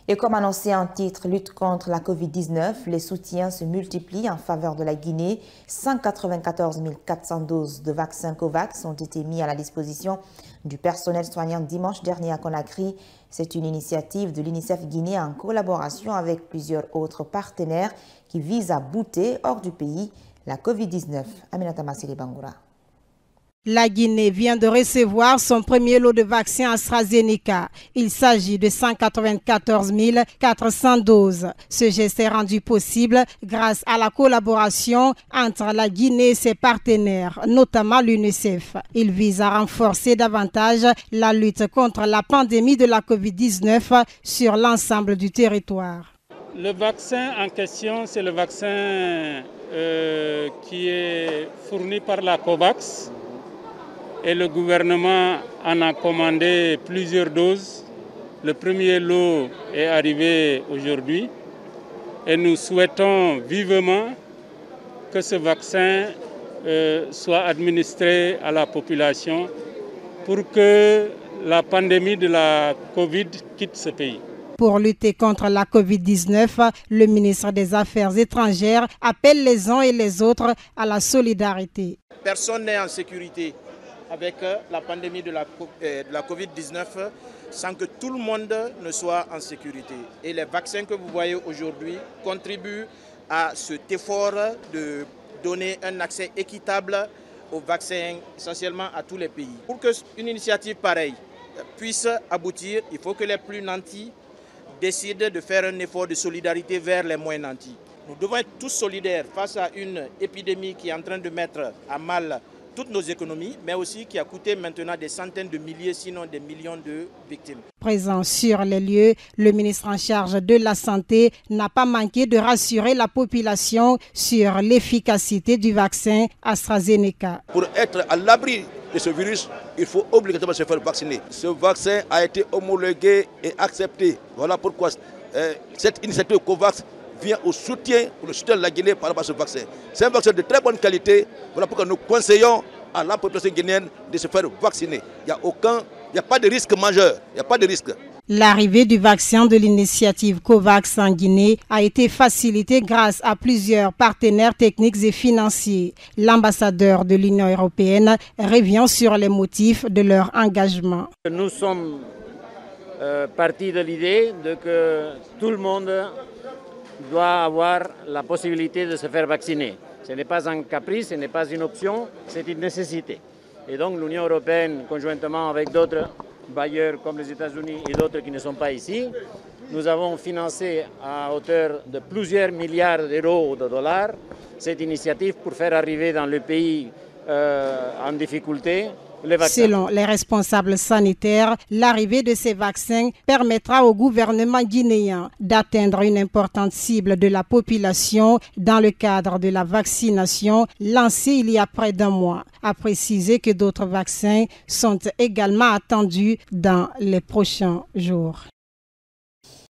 Et comme annoncé en titre lutte contre la Covid-19, les soutiens se multiplient en faveur de la Guinée. 194 400 doses de vaccins COVAX ont été mis à la disposition du personnel soignant dimanche dernier à Conakry. C'est une initiative de l'UNICEF Guinée en collaboration avec plusieurs autres partenaires qui vise à bouter hors du pays la Covid-19. Aminata Massili Bangoura. La Guinée vient de recevoir son premier lot de vaccins AstraZeneca. Il s'agit de 194 400 doses. Ce geste est rendu possible grâce à la collaboration entre la Guinée et ses partenaires, notamment l'UNICEF. Il vise à renforcer davantage la lutte contre la pandémie de la Covid-19 sur l'ensemble du territoire. Le vaccin en question, c'est le vaccin qui est fourni par la COVAX. Et le gouvernement en a commandé plusieurs doses. Le premier lot est arrivé aujourd'hui et nous souhaitons vivement que ce vaccin soit administré à la population pour que la pandémie de la Covid quitte ce pays. Pour lutter contre la Covid-19, le ministre des Affaires étrangères appelle les uns et les autres à la solidarité. Personne n'est en sécurité avec la pandémie de la Covid-19 sans que tout le monde ne soit en sécurité. Et les vaccins que vous voyez aujourd'hui contribuent à cet effort de donner un accès équitable aux vaccins, essentiellement à tous les pays. Pour qu'une initiative pareille puisse aboutir, il faut que les plus nantis décident de faire un effort de solidarité vers les moins nantis. Nous devons être tous solidaires face à une épidémie qui est en train de mettre à mal toutes nos économies, mais aussi qui a coûté maintenant des centaines de milliers, sinon des millions de victimes. Présent sur les lieux, le ministre en charge de la Santé n'a pas manqué de rassurer la population sur l'efficacité du vaccin AstraZeneca. Pour être à l'abri de ce virus, il faut obligatoirement se faire vacciner. Ce vaccin a été homologué et accepté. Voilà pourquoi cette initiative COVAX vient au soutien, pour le soutien de la Guinée par rapport à ce vaccin. C'est un vaccin de très bonne qualité. Voilà pourquoi nous conseillons à la population guinéenne de se faire vacciner. Il n'y a pas de risque majeur. Il n'y a pas de risque. L'arrivée du vaccin de l'initiative COVAX en Guinée a été facilitée grâce à plusieurs partenaires techniques et financiers. L'ambassadeur de l'Union européenne revient sur les motifs de leur engagement. Nous sommes partis de l'idée que tout le monde doit avoir la possibilité de se faire vacciner. Ce n'est pas un caprice, ce n'est pas une option, c'est une nécessité. Et donc l'Union européenne, conjointement avec d'autres bailleurs comme les États-Unis et d'autres qui ne sont pas ici, nous avons financé à hauteur de plusieurs milliards d'euros ou de dollars cette initiative pour faire arriver dans le pays en difficulté les vaccins. Selon les responsables sanitaires, l'arrivée de ces vaccins permettra au gouvernement guinéen d'atteindre une importante cible de la population dans le cadre de la vaccination lancée il y a près d'un mois. A préciser que d'autres vaccins sont également attendus dans les prochains jours.